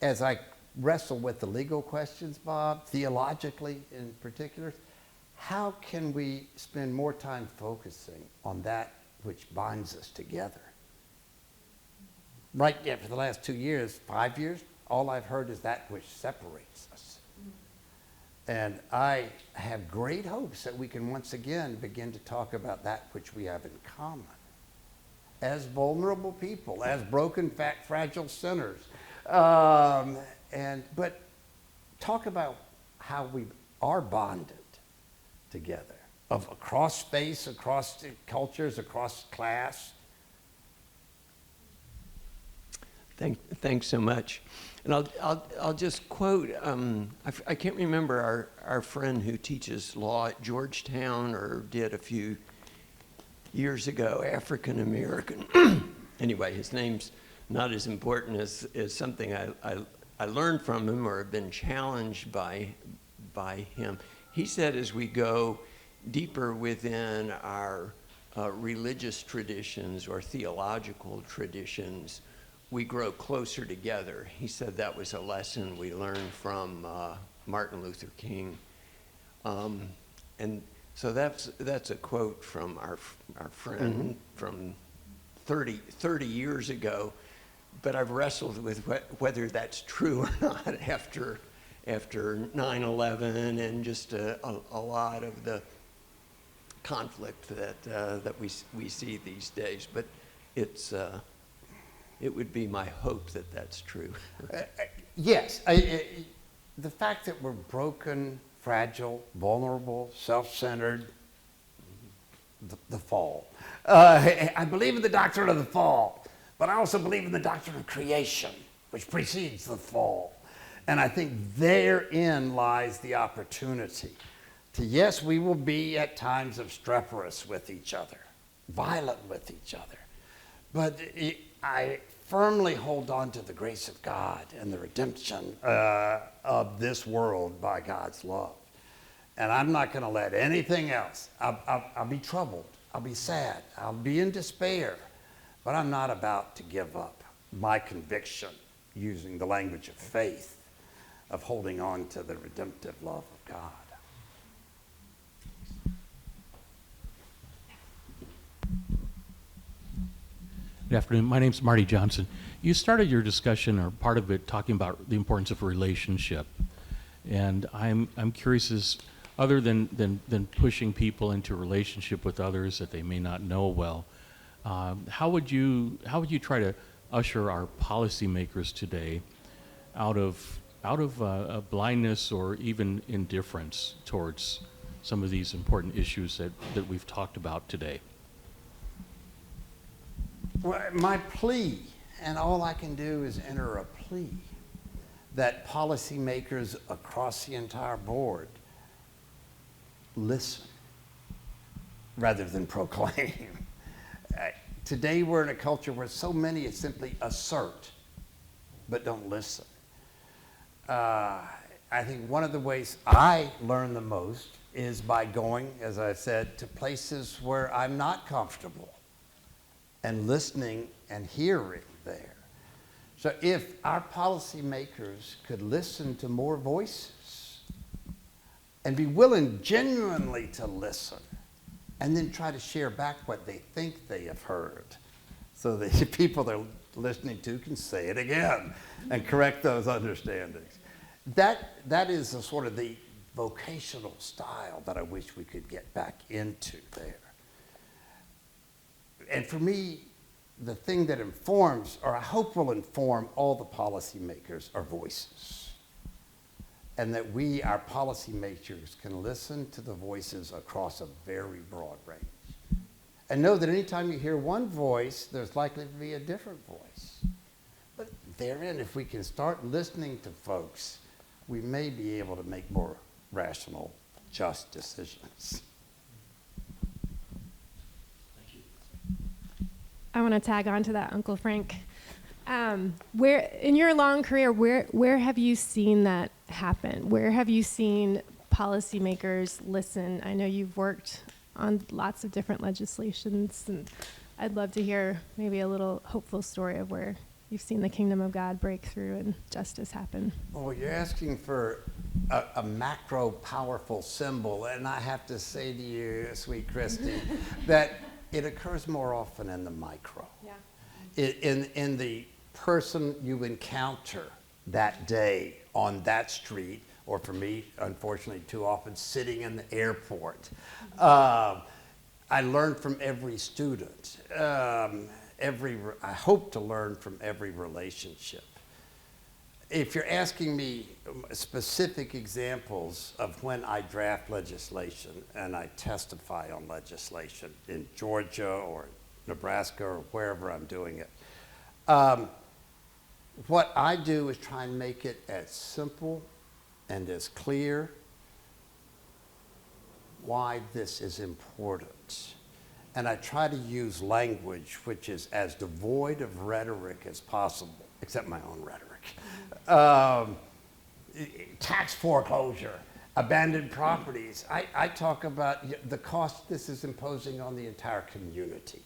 as I wrestle with the legal questions, Bob, theologically in particular. How can we spend more time focusing on that which binds us together? Right, yeah, for the last 2 years, 5 years, all I've heard is that which separates us. And I have great hopes that we can once again begin to talk about that which we have in common. As vulnerable people, as broken, fragile sinners. But talk about how we are bonded together, across space, across cultures, across class. Thanks so much. And I'll just quote, I can't remember our friend who teaches law at Georgetown or did a few years ago, African American. Anyway, his name's not as important as something I learned from him or have been challenged by him. He said as we go deeper within our religious traditions or theological traditions, we grow closer together. He said that was a lesson we learned from Martin Luther King. And so that's a quote from our friend from 30 years ago, but I've wrestled with whether that's true or not after 9/11 and just a lot of the conflict that we see these days. But it would be my hope that that's true. Yes, the fact that we're broken, fragile, vulnerable, self-centered, the fall. I believe in the doctrine of the fall, but I also believe in the doctrine of creation, which precedes the fall. And I think therein lies the opportunity to, yes, we will be at times obstreperous with each other, violent with each other, but I firmly hold on to the grace of God and the redemption of this world by God's love. And I'm not going to let anything else. I'll be troubled. I'll be sad. I'll be in despair. But I'm not about to give up my conviction, using the language of faith, of holding on to the redemptive love of God. Good afternoon. My name's Marty Johnson. You started your discussion, or part of it, talking about the importance of relationship. And I'm curious, as other than pushing people into a relationship with others that they may not know well, how would you try to usher our policymakers today out of blindness or even indifference towards some of these important issues that we've talked about today? Well, my plea, and all I can do is enter a plea, that policymakers across the entire board listen rather than proclaim. Today we're in a culture where so many simply assert but don't listen. I think one of the ways I learn the most is by going, as I said, to places where I'm not comfortable and listening and hearing there. So if our policymakers could listen to more voices and be willing genuinely to listen, and then try to share back what they think they have heard, so that the people they're listening to can say it again and correct those understandings. That is a sort of the vocational style that I wish we could get back into there. And for me, the thing that informs, or I hope will inform all the policymakers, are voices. And that we, our policymakers, can listen to the voices across a very broad range. And know that anytime you hear one voice, there's likely to be a different voice. But therein, if we can start listening to folks, we may be able to make more rational, just decisions. I want to tag on to that, Uncle Frank. Where in your long career, where have you seen that happen? Where have you seen policymakers listen? I know you've worked on lots of different legislations, and I'd love to hear maybe a little hopeful story of where you've seen the kingdom of God break through and justice happen. Well, you're asking for a macro powerful symbol, and I have to say to you, sweet Christy, that it occurs more often in the micro. Yeah. In the person you encounter that day on that street, or for me, unfortunately, too often sitting in the airport. I learn from every student. I hope to learn from every relationship. If you're asking me specific examples of when I draft legislation and I testify on legislation in Georgia or Nebraska or wherever I'm doing it, what I do is try and make it as simple and as clear why this is important. And I try to use language which is as devoid of rhetoric as possible, except my own rhetoric. Tax foreclosure, abandoned properties. I talk about the cost this is imposing on the entire community.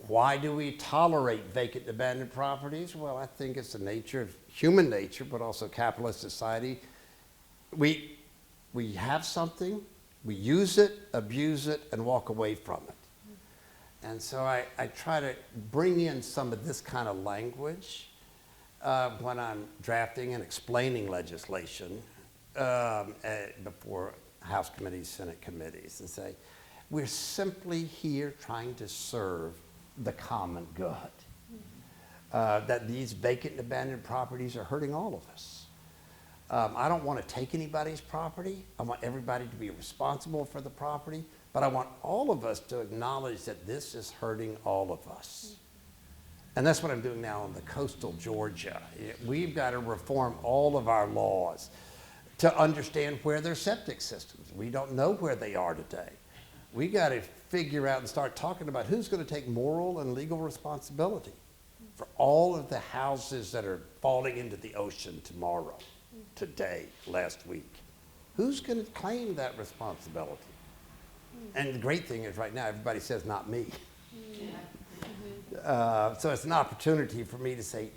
Why do we tolerate vacant abandoned properties? Well, I think it's the nature of human nature, but also capitalist society. We have something, we use it, abuse it, and walk away from it. And so I try to bring in some of this kind of language when I'm drafting and explaining legislation before House committees, Senate committees, and say, we're simply here trying to serve the common good. That these vacant and abandoned properties are hurting all of us. I don't want to take anybody's property. I want everybody to be responsible for the property, but I want all of us to acknowledge that this is hurting all of us. And that's what I'm doing now in the coastal Georgia. We've got to reform all of our laws to understand where their septic systems. We don't know where they are today. We got to figure out and start talking about who's going to take moral and legal responsibility for all of the houses that are falling into the ocean tomorrow, today, last week. Who's going to claim that responsibility? And the great thing is right now, everybody says, not me. So it's an opportunity for me to say,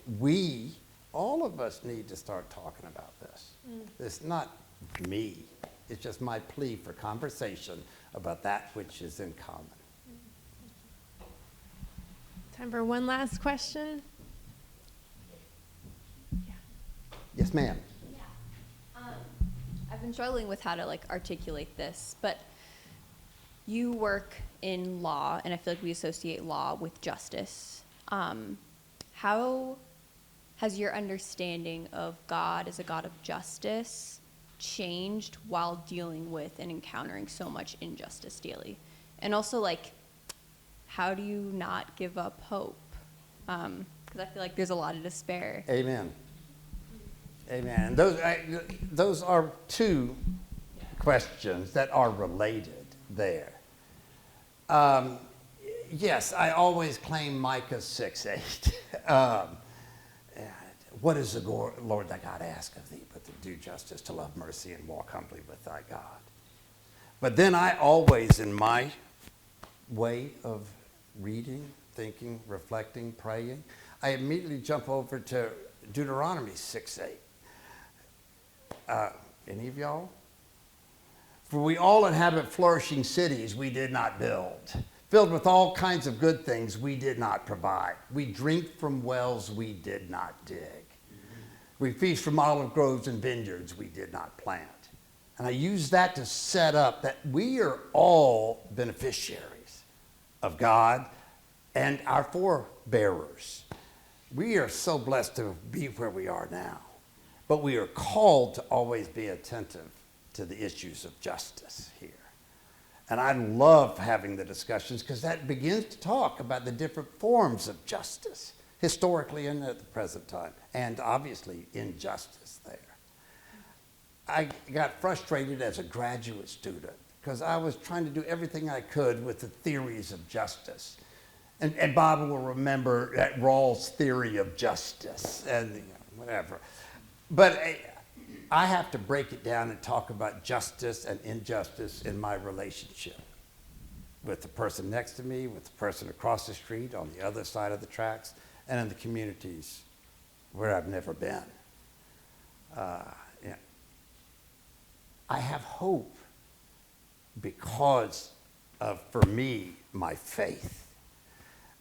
all of us need to start talking about this. It's not me. It's just my plea for conversation about that which is in common. Time for one last question. Yeah. Yes, ma'am. Yeah. I've been struggling with how to articulate this, but you work in law, and I feel like we associate law with justice. How has your understanding of God as a God of justice changed while dealing with and encountering so much injustice daily? And also, how do you not give up hope? Because I feel like there's a lot of despair. Amen. Amen. Those are two questions that are related there. Yes, I always claim Micah 6:8. What does the Lord thy God ask of thee but to do justice, to love mercy, and walk humbly with thy God? But then I always, in my way of reading, thinking, reflecting, praying, I immediately jump over to Deuteronomy 6:8. Any of y'all? For we all inhabit flourishing cities we did not build, filled with all kinds of good things we did not provide. We drink from wells we did not dig. We feast from olive groves and vineyards we did not plant. And I use that to set up that we are all beneficiaries of God and our forebearers. We are so blessed to be where we are now, but we are called to always be attentive to the issues of justice here. And I love having the discussions because that begins to talk about the different forms of justice, historically and at the present time, and obviously injustice there. I got frustrated as a graduate student because I was trying to do everything I could with the theories of justice. And Bob will remember that Rawls' theory of justice and whatever. But I have to break it down and talk about justice and injustice in my relationship with the person next to me, with the person across the street, on the other side of the tracks, and in the communities where I've never been. I have hope because of, for me, my faith,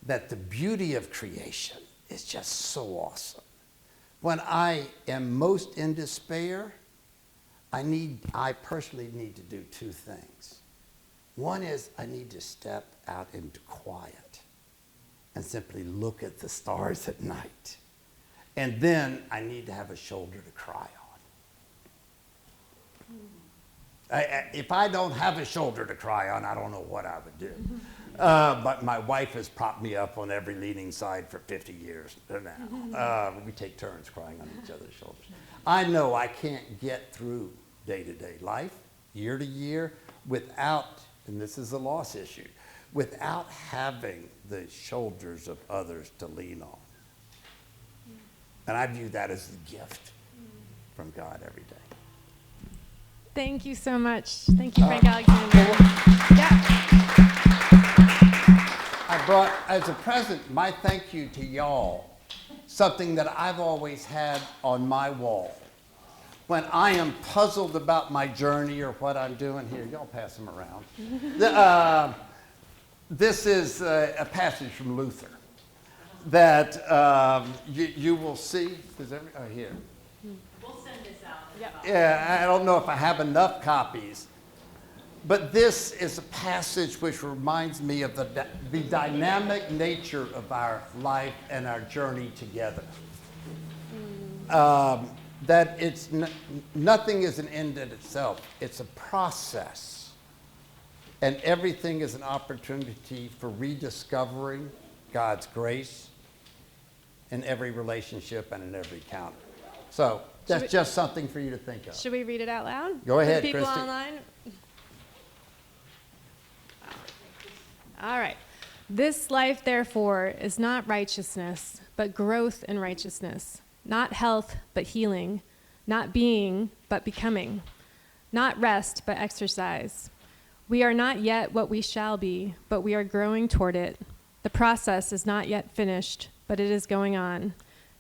that the beauty of creation is just so awesome. When I am most in despair, I personally need to do two things. One is I need to step out into quiet and simply look at the stars at night. And then I need to have a shoulder to cry on. If I don't have a shoulder to cry on, I don't know what I would do. But my wife has propped me up on every leaning side for 50 years now. We take turns crying on each other's shoulders. I know I can't get through day-to-day life, year to year, without, and this is a loss issue, without having the shoulders of others to lean on. And I view that as a gift from God every day. Thank you so much. Thank you, Frank Alexander. Yeah. I brought, as a present, my thank you to y'all, something that I've always had on my wall. When I am puzzled about my journey or what I'm doing here, y'all pass them around. This is a passage from Luther that you will see. Here. We'll send this out. Yeah, I don't know if I have enough copies. But this is a passage which reminds me of the dynamic nature of our life and our journey together. That it's nothing is an end in itself. It's a process. And everything is an opportunity for rediscovering God's grace in every relationship and in every encounter. So that's just something for you to think of. Should we read it out loud? Go ahead, For the people Christy. online? All right. This life, therefore, is not righteousness, but growth in righteousness. Not health, but healing. Not being, but becoming. Not rest, but exercise. We are not yet what we shall be, but we are growing toward it. The process is not yet finished, but it is going on.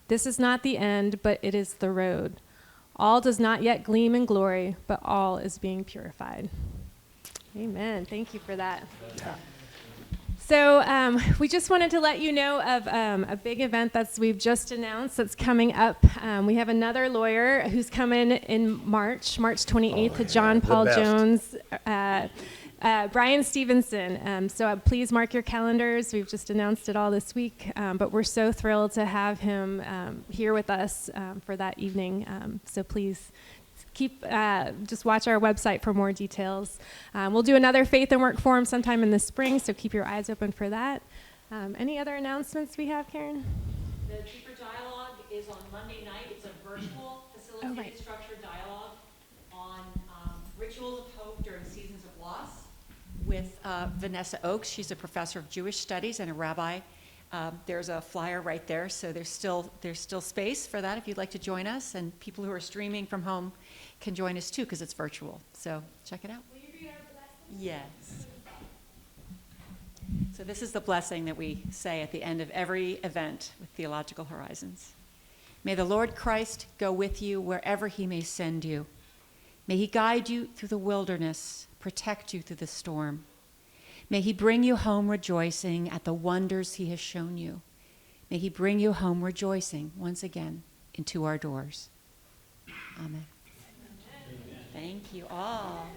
This is not the end, but it is the road. All does not yet gleam in glory, but all is being purified. Amen. Thank you for that. So we just wanted to let you know of a big event we've just announced that's coming up. We have another lawyer who's coming in March 28th, to John Paul Jones, Brian Stevenson. So please mark your calendars. We've just announced it all this week, but we're so thrilled to have him here with us for that evening. So please just watch our website for more details. We'll do another Faith and Work Forum sometime in the spring, so keep your eyes open for that. Any other announcements we have, Karen? The Deeper Dialogue is on Monday night. It's a virtual facilitated structured dialogue on rituals of hope during seasons of loss with Vanessa Oakes. She's a professor of Jewish studies and a rabbi. There's a flyer right there, so there's still space for that if you'd like to join us, and people who are streaming from home can join us too because it's virtual. So check it out. Will you read our blessing? Yes. So this is the blessing that we say at the end of every event with Theological Horizons. May the Lord Christ go with you wherever he may send you. May he guide you through the wilderness, protect you through the storm. May he bring you home rejoicing at the wonders he has shown you. May he bring you home rejoicing once again into our doors. Amen. Thank you all.